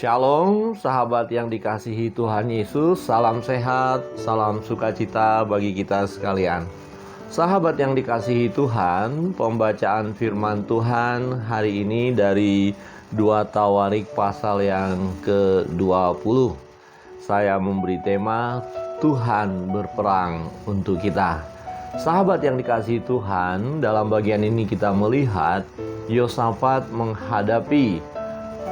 Shalom sahabat yang dikasihi Tuhan Yesus, salam sehat, salam sukacita bagi kita sekalian. Sahabat yang dikasihi Tuhan, pembacaan firman Tuhan hari ini dari 2 Tawarik pasal yang ke-20. Saya memberi tema Tuhan berperang untuk kita. Sahabat yang dikasihi Tuhan, dalam bagian ini kita melihat Yosafat menghadapi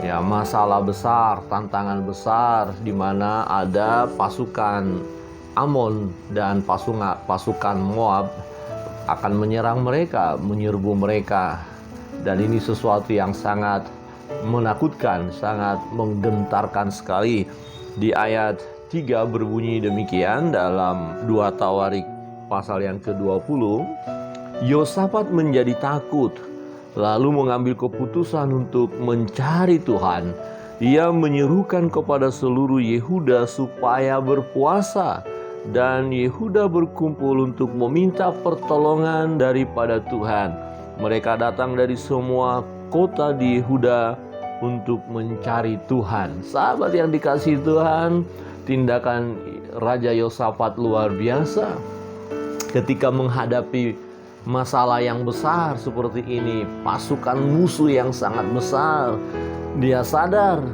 masalah besar, tantangan besar, di mana ada pasukan Amon dan pasukan Moab akan menyerang mereka, menyerbu mereka. Dan ini sesuatu yang sangat menakutkan, sangat menggentarkan sekali. Di ayat 3 berbunyi demikian dalam 2 Tawarik pasal yang ke-20. Yosafat menjadi takut, lalu mengambil keputusan untuk mencari Tuhan. Ia menyerukan kepada seluruh Yehuda supaya berpuasa, dan Yehuda berkumpul untuk meminta pertolongan daripada Tuhan. Mereka datang dari semua kota di Yehuda untuk mencari Tuhan. Sahabat yang dikasihi Tuhan, tindakan Raja Yosafat luar biasa ketika menghadapi masalah yang besar seperti ini, pasukan musuh yang sangat besar. Dia sadar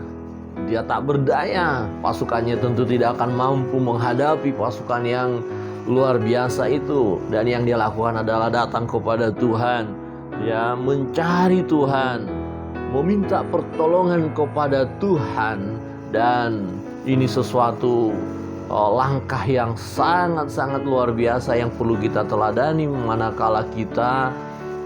dia tak berdaya, pasukannya tentu tidak akan mampu menghadapi pasukan yang luar biasa itu. Dan yang dia lakukan adalah datang kepada Tuhan, dia mencari Tuhan, meminta pertolongan kepada Tuhan. Dan ini sesuatu langkah yang sangat-sangat luar biasa yang perlu kita teladani manakala kita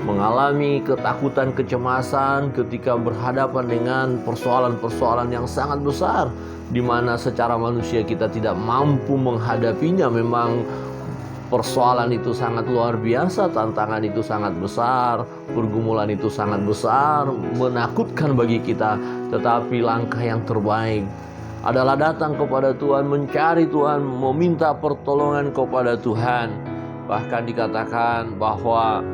mengalami ketakutan, kecemasan ketika berhadapan dengan persoalan-persoalan yang sangat besar, di mana secara manusia kita tidak mampu menghadapinya. Memang persoalan itu sangat luar biasa, tantangan itu sangat besar, pergumulan itu sangat besar, menakutkan bagi kita. Tetapi langkah yang terbaik adalah datang kepada Tuhan, mencari Tuhan, meminta pertolongan kepada Tuhan. Bahkan dikatakan bahwa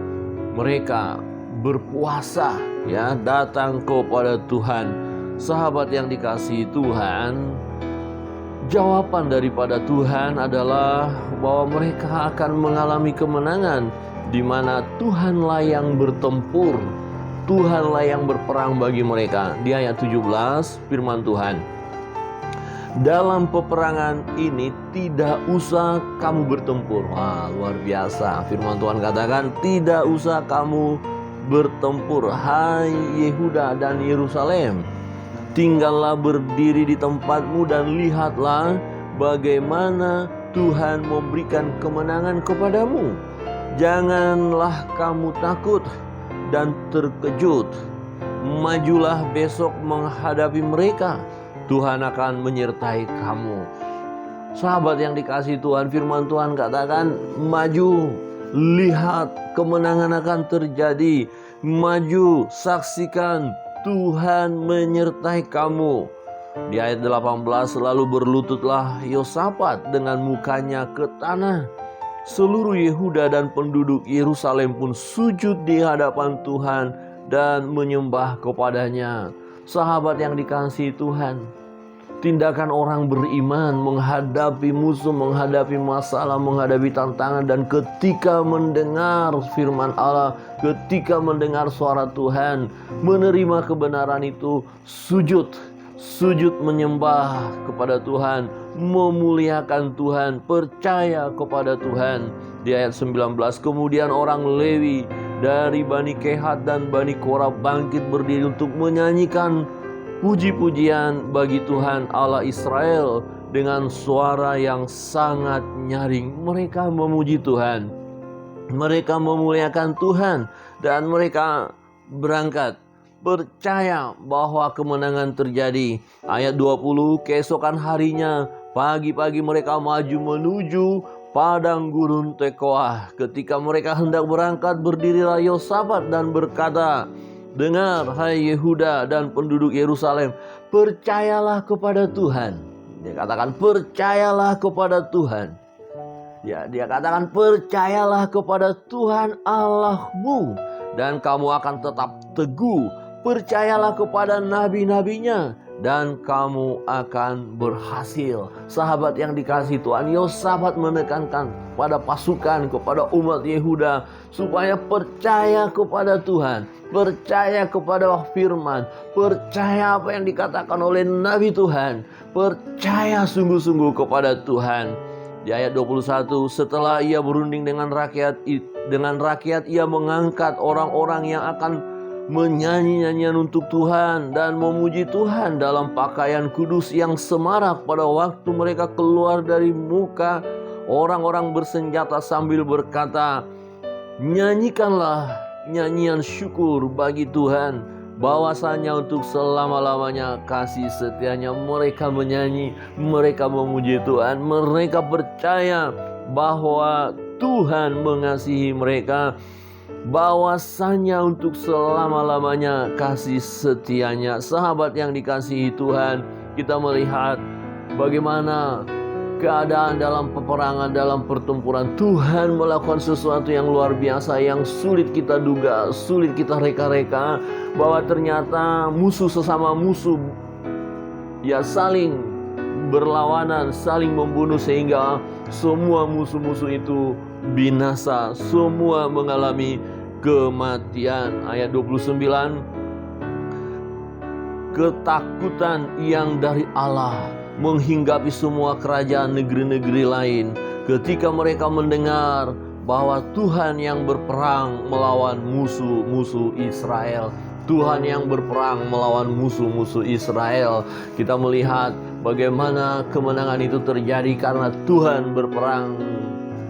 mereka berpuasa, datang kepada Tuhan. Sahabat yang dikasihi Tuhan, jawaban daripada Tuhan adalah bahwa mereka akan mengalami kemenangan, di mana Tuhanlah yang bertempur, Tuhanlah yang berperang bagi mereka. Di ayat 17 firman Tuhan, dalam peperangan ini tidak usah kamu bertempur. Wah, luar biasa. Firman Tuhan katakan, tidak usah kamu bertempur, hai Yehuda dan Yerusalem. Tinggallah berdiri di tempatmu dan lihatlah bagaimana Tuhan memberikan kemenangan kepadamu. Janganlah kamu takut dan terkejut. Majulah besok menghadapi mereka. Tuhan akan menyertai kamu. Sahabat yang dikasihi Tuhan, firman Tuhan katakan, maju, lihat kemenangan akan terjadi. Maju, saksikan, Tuhan menyertai kamu. Di ayat 18, lalu berlututlah Yosafat dengan mukanya ke tanah. Seluruh Yehuda dan penduduk Yerusalem pun sujud di hadapan Tuhan dan menyembah kepadanya. Sahabat yang dikasihi Tuhan, tindakan orang beriman menghadapi musuh, menghadapi masalah, menghadapi tantangan, dan ketika mendengar firman Allah, ketika mendengar suara Tuhan, menerima kebenaran itu, sujud menyembah kepada Tuhan, memuliakan Tuhan, percaya kepada Tuhan. Di ayat 19, kemudian orang Lewi dari Bani Kehat dan Bani Korah bangkit berdiri untuk menyanyikan puji-pujian bagi Tuhan Allah Israel dengan suara yang sangat nyaring. Mereka memuji Tuhan, mereka memuliakan Tuhan, dan mereka berangkat percaya bahwa kemenangan terjadi. Ayat 20, keesokan harinya pagi-pagi mereka maju menuju padang gurun Tekoah. Ketika mereka hendak berangkat, berdirilah Yosafat dan berkata, dengar hai Yehuda dan penduduk Yerusalem, percayalah kepada Tuhan. Dia katakan percayalah kepada Tuhan. Dia katakan percayalah kepada Tuhan Allahmu, dan kamu akan tetap teguh. percayalah kepada nabi-nabinya dan kamu akan berhasil. Sahabat yang dikasihi Tuhan, Yosafat menekankan pada pasukan, kepada umat Yehuda supaya percaya kepada Tuhan, percaya kepada firman, percaya apa yang dikatakan oleh nabi Tuhan, percaya sungguh-sungguh kepada Tuhan. Di ayat 21, setelah ia berunding dengan rakyat, ia mengangkat orang-orang yang akan menyanyi nyanyian untuk Tuhan dan memuji Tuhan dalam pakaian kudus yang semarak pada waktu mereka keluar dari muka orang-orang bersenjata sambil berkata, nyanyikanlah nyanyian syukur bagi Tuhan, bahwasanya untuk selama-lamanya kasih setianya. Mereka menyanyi, mereka memuji Tuhan, mereka percaya bahwa Tuhan mengasihi mereka, bahwasanya untuk selama-lamanya kasih setianya. Sahabat yang dikasihi Tuhan, kita melihat bagaimana keadaan dalam peperangan, dalam pertempuran. Tuhan melakukan sesuatu yang luar biasa, yang sulit kita duga, sulit kita reka-reka, bahwa ternyata musuh sesama musuh ya saling berlawanan, saling membunuh, sehingga semua musuh-musuh itu binasa, semua mengalami kematian. Ayat 29, ketakutan yang dari Allah menghinggapi semua kerajaan negeri-negeri lain ketika mereka mendengar bahwa Tuhan yang berperang melawan musuh-musuh Israel. Tuhan yang berperang melawan musuh-musuh Israel. Kita melihat bagaimana kemenangan itu terjadi karena Tuhan berperang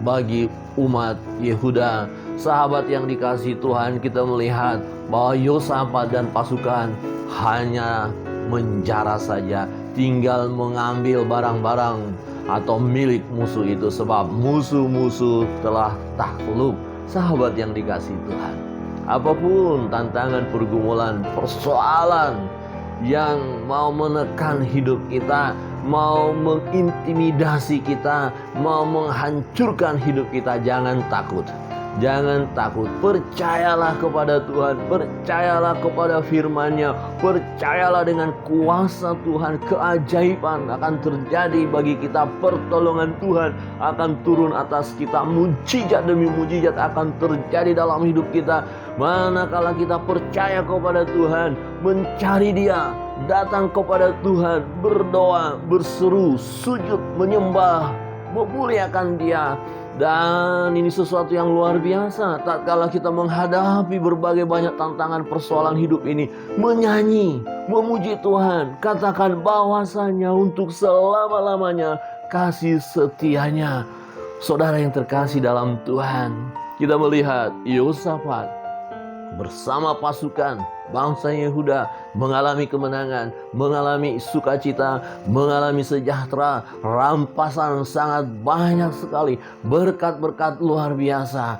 bagi umat Yehuda. Sahabat yang dikasihi Tuhan, kita melihat bahwa Yosafat dan pasukan hanya menjara saja, tinggal mengambil barang-barang atau milik musuh itu, sebab musuh-musuh telah takluk. Sahabat yang dikasihi Tuhan, apapun tantangan, pergumulan, persoalan yang mau menekan hidup kita, mau mengintimidasi kita, mau menghancurkan hidup kita, jangan takut. Jangan takut, percayalah kepada Tuhan, percayalah kepada firman-Nya, percayalah dengan kuasa Tuhan, keajaiban akan terjadi bagi kita, pertolongan Tuhan akan turun atas kita, mujizat demi mujizat akan terjadi dalam hidup kita. Manakala kita percaya kepada Tuhan, mencari Dia, datang kepada Tuhan, berdoa, berseru, sujud, menyembah, memuliakan Dia. Dan ini sesuatu yang luar biasa. Tatkala kita menghadapi berbagai banyak tantangan persoalan hidup ini, menyanyi, memuji Tuhan, katakan bahwasanya untuk selama-lamanya kasih setianya. Saudara yang terkasih dalam Tuhan, kita melihat Yosafat bersama pasukan bangsa Yehuda mengalami kemenangan, mengalami sukacita, mengalami sejahtera, rampasan sangat banyak sekali, berkat-berkat luar biasa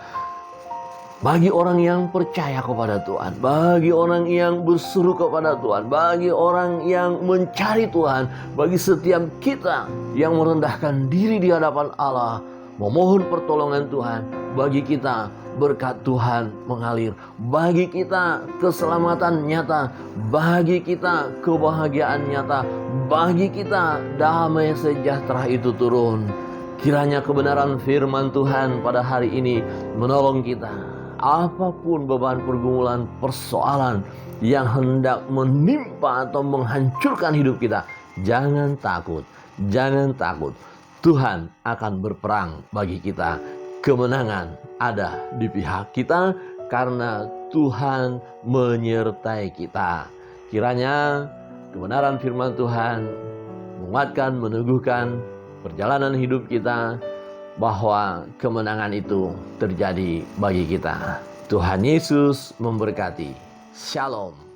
bagi orang yang percaya kepada Tuhan, bagi orang yang berseru kepada Tuhan, bagi orang yang mencari Tuhan, bagi setiap kita yang merendahkan diri di hadapan Allah, memohon pertolongan Tuhan. Bagi kita berkat Tuhan mengalir, bagi kita keselamatan nyata, bagi kita kebahagiaan nyata, bagi kita damai sejahtera itu turun. Kiranya kebenaran firman Tuhan pada hari ini menolong kita. Apapun beban, pergumulan, persoalan yang hendak menimpa atau menghancurkan hidup kita, jangan takut, jangan takut. Tuhan akan berperang bagi kita. Kemenangan ada di pihak kita karena Tuhan menyertai kita. Kiranya kebenaran firman Tuhan menguatkan, meneguhkan perjalanan hidup kita, bahwa kemenangan itu terjadi bagi kita. Tuhan Yesus memberkati. Shalom.